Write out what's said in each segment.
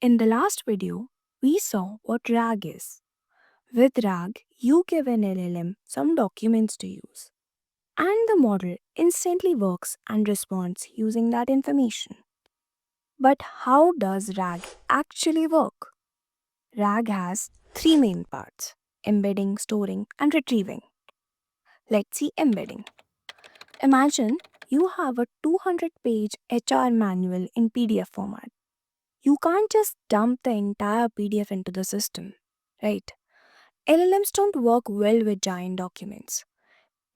In the last video, we saw what RAG is. With RAG, you give an LLM some documents to use, and the model instantly works and responds using that information. But how does RAG actually work? RAG has three main parts: embedding, storing, and retrieving. Let's see embedding. Imagine you have a 200-page HR manual in PDF format. You can't just dump the entire PDF into the system, right? LLMs don't work well with giant documents.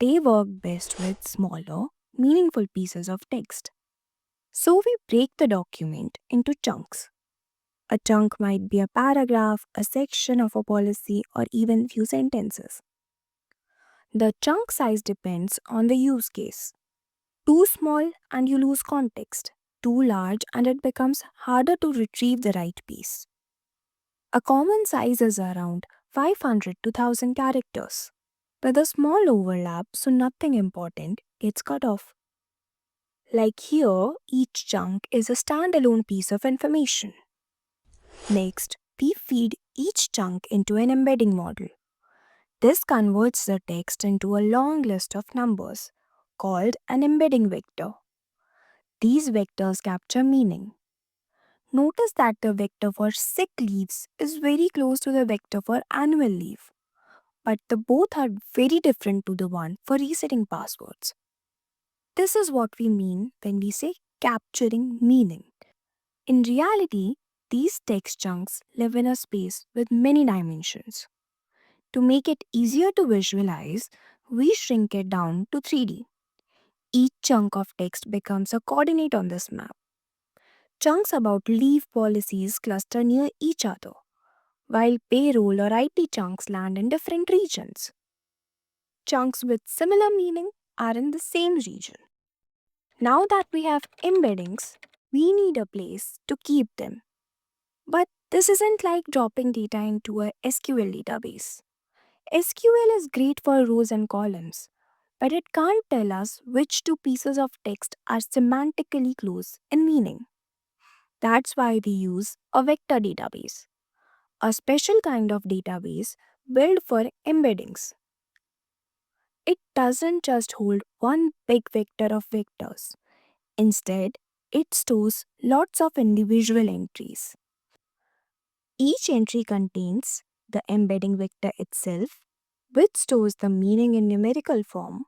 They work best with smaller, meaningful pieces of text. So we break the document into chunks. A chunk might be a paragraph, a section of a policy, or even few sentences. The chunk size depends on the use case. Too small and you lose context. Too large and it becomes harder to retrieve the right piece. A common size is around 500 to 1000 characters, with a small overlap so nothing important gets cut off. Like here, each chunk is a standalone piece of information. Next, we feed each chunk into an embedding model. This converts the text into a long list of numbers, called an embedding vector. These vectors capture meaning. Notice that the vector for sick leaves is very close to the vector for annual leave, but the both are very different to the one for resetting passwords. This is what we mean when we say capturing meaning. In reality, these text chunks live in a space with many dimensions. To make it easier to visualize, we shrink it down to 3D. Each chunk of text becomes a coordinate on this map. Chunks about leave policies cluster near each other, while payroll or IT chunks land in different regions. Chunks with similar meaning are in the same region. Now that we have embeddings, we need a place to keep them. But this isn't like dropping data into a SQL database. SQL is great for rows and columns, but it can't tell us which two pieces of text are semantically close in meaning. That's why we use a vector database, a special kind of database built for embeddings. It doesn't just hold one big vector of vectors. Instead, it stores lots of individual entries. Each entry contains the embedding vector itself, which stores the meaning in numerical form,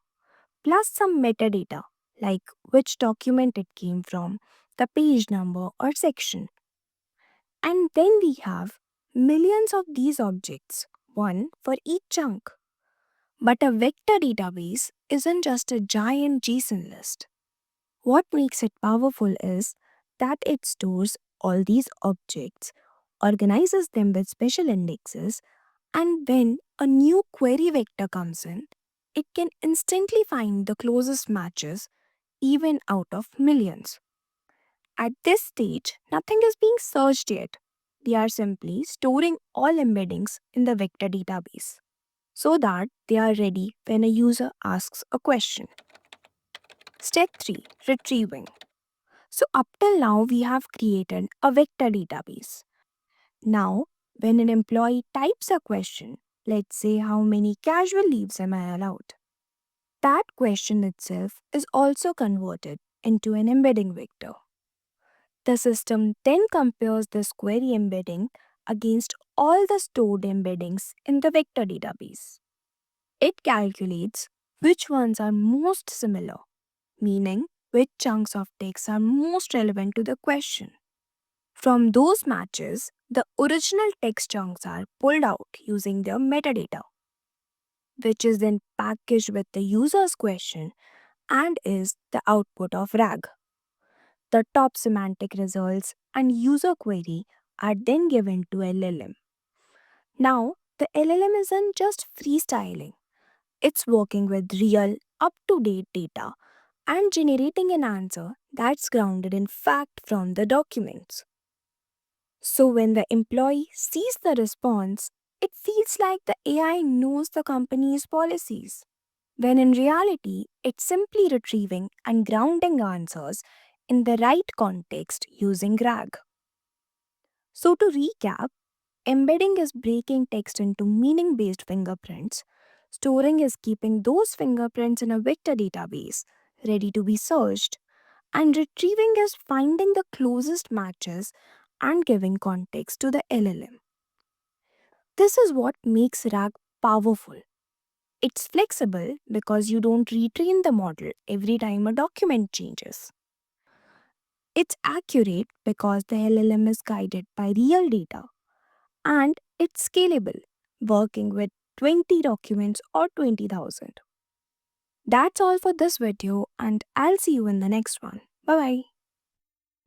plus some metadata like which document it came from, the page number or section. And then we have millions of these objects, one for each chunk. But a vector database isn't just a giant JSON list. What makes it powerful is that it stores all these objects, organizes them with special indexes, and when a new query vector comes in, it can instantly find the closest matches even out of millions. At this stage, nothing is being searched yet. We are simply storing all embeddings in the vector database so that they are ready when a user asks a question. Step 3: Retrieving. So, up till now, we have created a vector database. Now, when an employee types a question, let's say how many casual leaves am I allowed? That question itself is also converted into an embedding vector. The system then compares this query embedding against all the stored embeddings in the vector database. It calculates which ones are most similar, meaning which chunks of text are most relevant to the question. From those matches, the original text chunks are pulled out using their metadata, which is then packaged with the user's question and is the output of RAG. The top semantic results and user query are then given to LLM. Now, the LLM isn't just freestyling, it's working with real, up to date data and generating an answer that's grounded in fact from the documents. So, when the employee sees the response, it feels like the AI knows the company's policies, when in reality, it's simply retrieving and grounding answers in the right context using RAG. So, to recap, embedding is breaking text into meaning based fingerprints. Storing is keeping those fingerprints in a vector database, ready to be searched. And retrieving is finding the closest matches and giving context to the LLM. This is what makes RAG powerful. It's flexible because you don't retrain the model every time a document changes. It's accurate because the LLM is guided by real data. And it's scalable, working with 20 documents or 20,000. That's all for this video, and I'll see you in the next one. Bye bye.